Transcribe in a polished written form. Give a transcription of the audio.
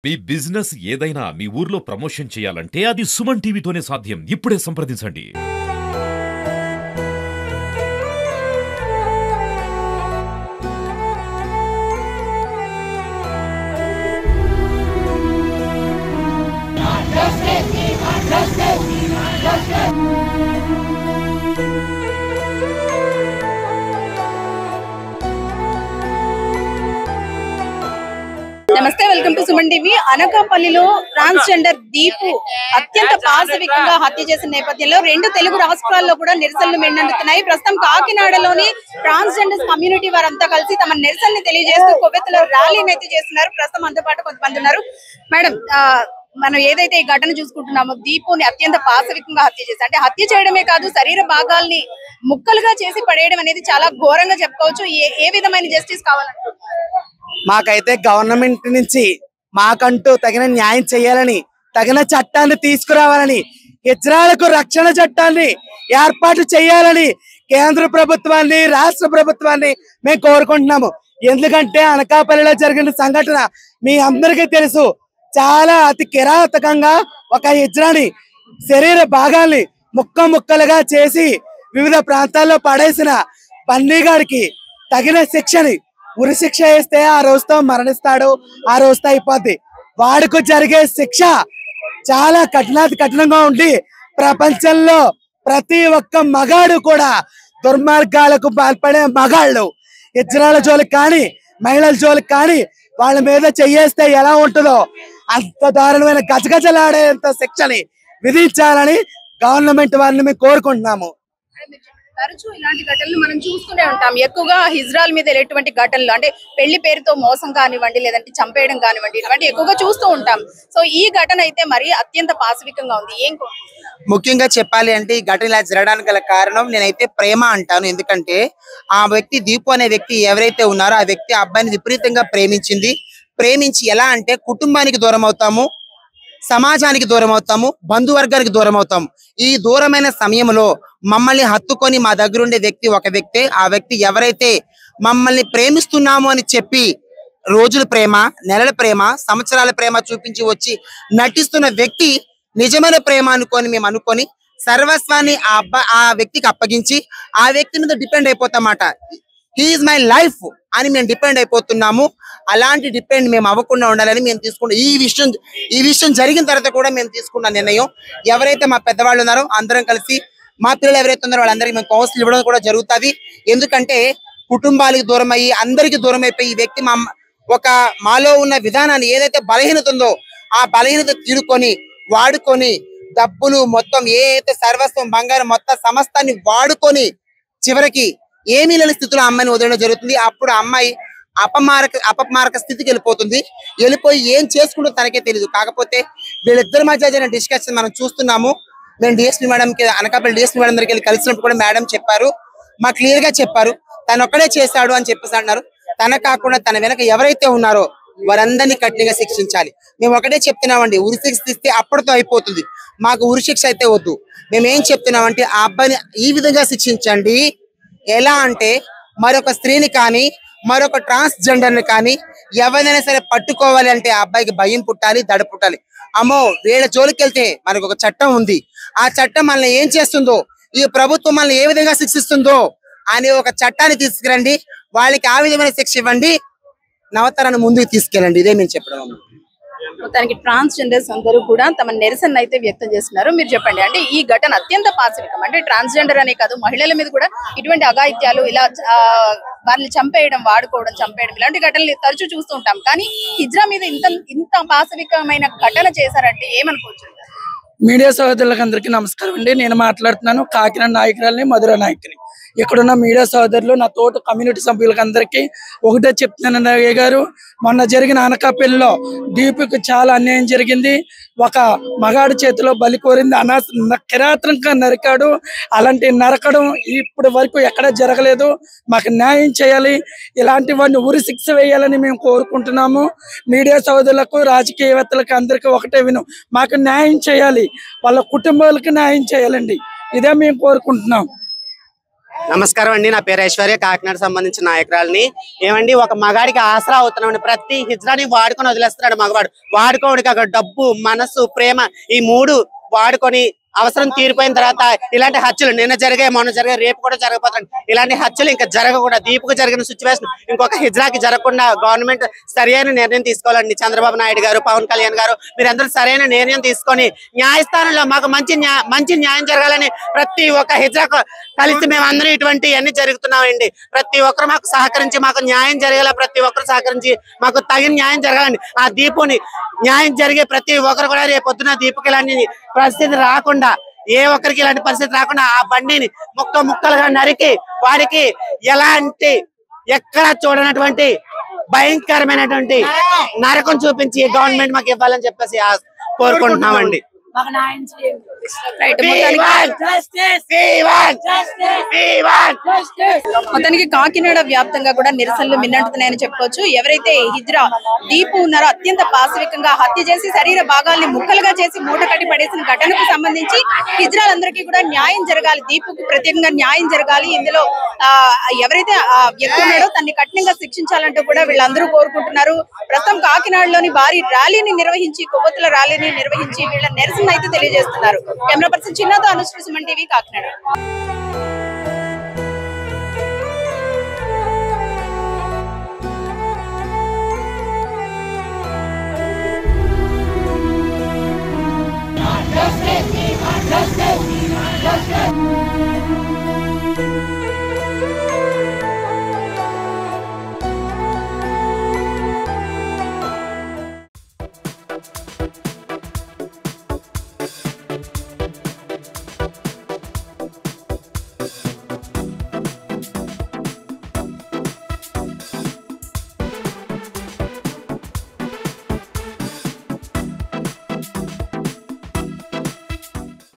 మీ business ఏదైనా మీ ఊర్లో promotion చేయాలంటే అది సుమన్ టీవీతోనే సాధ్యం. ఇప్పుడే సంప్రదించండి. నమస్తే, వెల్కమ్ టు సుమన్ టీవీ. అనకాపల్లిలో ట్రాన్స్జెండర్ దీపు అత్యంత పాశవికంగా హత్య చేసిన నేపథ్యంలో 2 తెలుగు రాష్ట్రాల్లో కూడా నిరసనలు మెండుతున్నాయి. ప్రస్తుతం కాకినాడలోని ట్రాన్స్జెండర్ కమ్యూనిటీ వారంతా కలిసి తమ నిరసనని తెలియజేస్తూ కొవ్వెత్తులో ర్యాలీని అయితే చేస్తున్నారు. ప్రస్తుతం అంతో పాటు కొంతమంది ఉన్నారు. మేడం, మనం ఏదైతే ఈ ఘటన చూసుకుంటున్నామో, దీపుని అత్యంత పాశవికంగా హత్య చేసి, అంటే హత్య చేయడమే కాదు శరీర భాగాల్ని ముక్కలుగా చేసి పడేయడం అనేది చాలా ఘోరంగా చెప్పుకోవచ్చు. ఏ విధమైన జస్టిస్ కావాలంటే మాకైతే గవర్నమెంట్ నుంచి మాకంటూ తగిన న్యాయం చేయాలని, తగిన చట్టాన్ని తీసుకురావాలని, హిజ్రాలకు రక్షణ చట్టాన్ని ఏర్పాటు చేయాలని కేంద్ర ప్రభుత్వాన్ని, రాష్ట్ర ప్రభుత్వాన్ని మేము కోరుకుంటున్నాము. ఎందుకంటే అనకాపల్లిలో జరిగిన సంఘటన మీ అందరికీ తెలుసు. చాలా అతి కిరాతకంగా ఒక హిజ్రాని శరీర భాగాల్ని ముక్కలుగా చేసి వివిధ ప్రాంతాల్లో పడేసిన పన్నీగాడికి తగిన శిక్షని, ఉరి శిక్ష వేస్తే ఆ రోజుతో మరణిస్తాడు, ఆ రోజుతో అయిపోద్ది. వాడికి జరిగే శిక్ష చాలా కఠినంగా ఉండి ప్రపంచంలో ప్రతి ఒక్క మగాడు కూడా దుర్మార్గాలకు పాల్పడే మగాళ్ళు ఇజ్రాల జోలికి కానీ, మహిళల జోలికి కానీ వాళ్ళ మీద చెయ్యేస్తే ఎలా ఉంటుందో అంత దారుణమైన గజగజలాడేంత శిక్షని విధించాలని గవర్నమెంట్ వారిని మేము కోరుకుంటున్నాము. తరచూ ఇలాంటి ఘటనలు మనం చూస్తూనే ఉంటాం. ఎక్కువగా హిజ్రాల మీద ఎటువంటి ఘటనలు, అంటే పెళ్లి పేరుతో మోసం కానివ్వండి, లేదంటే చంపేయడం కానివ్వండి, ఇటువంటి ఎక్కువగా చూస్తూ ఉంటాం. సో ఈ ఘటన అయితే మరి అత్యంత పాశవికంగా ఉంది. ముఖ్యంగా చెప్పాలి అంటే ఈ ఘటన ఇలా జరగడానికి గల కారణం నేనైతే ప్రేమ అంటాను. ఎందుకంటే ఆ వ్యక్తి దీపు అనే వ్యక్తి ఎవరైతే ఉన్నారో ఆ వ్యక్తి అబ్బాయిని విపరీతంగా ప్రేమించి ఎలా అంటే కుటుంబానికి దూరం అవుతాము, సమాజానికి దూరం అవుతాము, బంధువర్గానికి దూరం అవుతాము. ఈ దూరమైన సమయంలో మమ్మల్ని హత్తుకొని మా దగ్గర ఉండే వ్యక్తి ఒక వ్యక్తే. ఆ వ్యక్తి ఎవరైతే మమ్మల్ని ప్రేమిస్తున్నాము అని చెప్పి రోజుల ప్రేమ, నెలల ప్రేమ, సంవత్సరాల ప్రేమ చూపించి వచ్చి నటిస్తున్న వ్యక్తి నిజమైన ప్రేమ అనుకొని మేము అనుకొని సర్వస్వాన్ని ఆ వ్యక్తికి అప్పగించి ఆ వ్యక్తి మీద డిపెండ్ అయిపోతామాట. హీఈస్ మై లైఫ్ అని మేము డిపెండ్ అయిపోతున్నాము. అలాంటి డిపెండ్ మేము అవ్వకుండా ఉండాలని మేము తీసుకున్న ఈ విషయం జరిగిన తర్వాత కూడా మేము తీసుకున్న నిర్ణయం, ఎవరైతే మా పెద్దవాళ్ళు ఉన్నారో అందరం కలిసి మా పిల్లలు ఎవరైతే ఉన్నారో వాళ్ళందరికీ మేము కౌన్సిల్ ఇవ్వడం కూడా జరుగుతుంది. ఎందుకంటే కుటుంబాలకు దూరం అయ్యి అందరికి దూరం అయిపోయి ఈ వ్యక్తి మాలో ఉన్న విధానాన్ని ఏదైతే బలహీనత ఉందో ఆ బలహీనత తీరుకొని వాడుకొని డబ్బులు మొత్తం ఏదైతే సర్వస్వం బంగారం మొత్తం సమస్తాన్ని వాడుకొని చివరికి ఏమీ లేని స్థితిలో అమ్మాయిని వదిలేయడం జరుగుతుంది. అప్పుడు అమ్మాయి అపమారక స్థితికి వెళ్ళిపోయి ఏం చేసుకుంటూ తనకే తెలియదు. కాకపోతే వీళ్ళిద్దరి మధ్య జరిగిన డిస్కషన్ మనం చూస్తున్నాము. మేము డిఎస్పీ మేడంకి, అనకాపల్లి డిఎస్పీ మేడం దగ్గరికి వెళ్ళి కలిసినప్పుడు కూడా మేడం చెప్పారు, మాకు క్లియర్ గా చెప్పారు, తను ఒక్కడే చేశాడు అని చెప్పేసి అన్నారు. తన కాకుండా తన వెనక ఎవరైతే ఉన్నారో వారందరినీ కఠినంగా శిక్షించాలి. మేము ఒకటే చెప్తున్నామండి, ఉరి శిక్ష ఇస్తే అప్పటితో అయిపోతుంది, మాకు ఉరి శిక్ష అయితే వద్దు. మేము ఏం చెప్తున్నామంటే ఆ అబ్బాయిని ఈ విధంగా శిక్షించండి. ఎలా అంటే మరొక స్త్రీని కానీ, మరొక ట్రాన్స్జెండర్ని కానీ ఎవరైనా సరే పట్టుకోవాలి అంటే ఆ అబ్బాయికి భయం పుట్టాలి, దడ పుట్టాలి. అమ్మో వీళ్ళ జోలికి వెళ్తే మనకు ఒక చట్టం ఉంది, ఆ చట్టం మనల్ని ఏం చేస్తుందో, ఈ ప్రభుత్వం మనల్ని ఏ విధంగా శిక్షిస్తుందో అనే ఒక చట్టాన్ని తీసుకురండి, వాళ్ళకి ఆ విధమైన శిక్ష ఇవ్వండి, నవతరాన్ని ముందుకు తీసుకెళ్ళండి. ఇదే మేము చెప్పడం. మొత్తానికి ట్రాన్స్జెండర్స్ అందరూ కూడా తమ నిరసన అయితే వ్యక్తం చేస్తున్నారు. మీరు చెప్పండి, అంటే ఈ ఘటన అత్యంత పాశవికం, అంటే ట్రాన్స్జెండర్ అనే కాదు మహిళల మీద కూడా ఇటువంటి అఘాయిత్యాలు, ఇలా వాళ్ళని చంపేయడం, చంపేయడం ఇలాంటి ఘటనలు తరచూ చూస్తూ ఉంటాం. కానీ హిజ్రా మీద ఇంత పాశవికమైన ఘటన చేశారంటే ఏమనుకోవచ్చు? మీడియా సోదరులకు అందరికీ నమస్కారం అండి. నేను మాట్లాడుతున్నాను కాకినాడ నాయకురాలని, మధుర నాయకుని. ఇక్కడున్న మీడియా సోదరులు, నా తోటి కమ్యూనిటీ సభ్యులకు అందరికీ ఒకటే చెప్తున్నాను అయ్య గారు, మొన్న జరిగిన అనకాపల్లిలో దీపుకి చాలా అన్యాయం జరిగింది. ఒక మగాడి చేతిలో బలి కోరింది, కిరాతకంగా నరికాడు. అలాంటి నరకడం ఇప్పటి వరకు ఎక్కడ జరగలేదు. మాకు న్యాయం చేయాలి, ఇలాంటి వాడిని ఉరి శిక్ష వేయాలని మేము కోరుకుంటున్నాము. మీడియా సోదరులకు, రాజకీయవేత్తలకు అందరికీ ఒకటే మాకు న్యాయం చేయాలి, వాళ్ళ కుటుంబాలకు న్యాయం చేయాలండి. ఇదే మేము కోరుకుంటున్నాం. నమస్కారం అండి, నా పేరు ఐశ్వర్య, కాకినాడ సంబంధించిన నాయకురాలని. ఏమండి, ఒక మగాడికి ఆసరా అవుతున్నాడు. ప్రతి హిజ్రాని వాడుకొని వదిలేస్తున్నాడు మగవాడు. వాడుకోవడానికి అక్కడ డబ్బు, మనసు, ప్రేమ ఈ మూడు వాడుకొని అవసరం తీరిపోయిన తర్వాత ఇలాంటి హత్యలు నిన్న జరిగాయి, మొన్న జరిగాయి, రేపు కూడా జరగబోతుంది. ఇలాంటి హత్యలు ఇంకా జరగకుండా, దీపుకు జరిగిన సిచ్యువేషన్ ఇంకొక హిజ్రాకి జరగకుండా గవర్నమెంట్ సరైన నిర్ణయం తీసుకోవాలండి. చంద్రబాబు నాయుడు గారు, పవన్ కళ్యాణ్ గారు, మీరందరూ సరైన నిర్ణయం తీసుకొని న్యాయస్థానంలో మాకు మంచి న్యాయం జరగాలని ప్రతి ఒక్క హిజ్రాకు కలిసి మేమందరం ఇటువంటి అన్ని జరుగుతున్నామండి. ప్రతి ఒక్కరు మాకు సహకరించి మాకు న్యాయం జరగాల, ప్రతి ఒక్కరు సహకరించి మాకు తగిన న్యాయం జరగాలండి. ఆ దీపుని న్యాయం జరిగే ప్రతి ఒక్కరు కూడా రేపొద్దున దీపుకి ఇలాంటి పరిస్థితి రాకుండా, ఏ ఒక్కరికి ఇలాంటి పరిస్థితి రాకుండా ఆ బండిని ముక్కలుగా నరికి వాడికి ఎలాంటి ఎక్కడ చూడనటువంటి భయంకరమైనటువంటి నరకం చూపించి గవర్నమెంట్ మాకు ఇవ్వాలని చెప్పేసి కోరుకుంటున్నామండి. మొత్తానికి కాకినాడ వ్యాప్తంగా కూడా నిరసనలు మిన్నంటున్నాయని చెప్పుకోవచ్చు. ఎవరైతే హిజ్రా దీపు ఉన్నారో అత్యంత పాశవికంగా హత్య చేసి శరీర భాగాల్ని ముక్కలుగా చేసి మూట కట్టి పడేసిన ఘటనకు సంబంధించి హిజ్రాలందరికీ కూడా న్యాయం జరగాలి, దీపుకు ప్రత్యేకంగా న్యాయం జరగాలి. ఇందులో ఎవరైతే ఆ వ్యక్తి ఉన్నారో తన్ని కఠినంగా శిక్షించాలంటూ కూడా వీళ్ళందరూ కోరుకుంటున్నారు. ప్రస్తుతం కాకినాడలోని భారీ ర్యాలీని నిర్వహించి, కొవ్వొత్తుల ర్యాలీని నిర్వహించి వీళ్ళ నిరసన అయితే తెలియజేస్తున్నారు. కెమెరా పర్సన్ చిన్నతో అనుశ్రీ, సుమన్ టీవీ, కాకినాడ. Justice!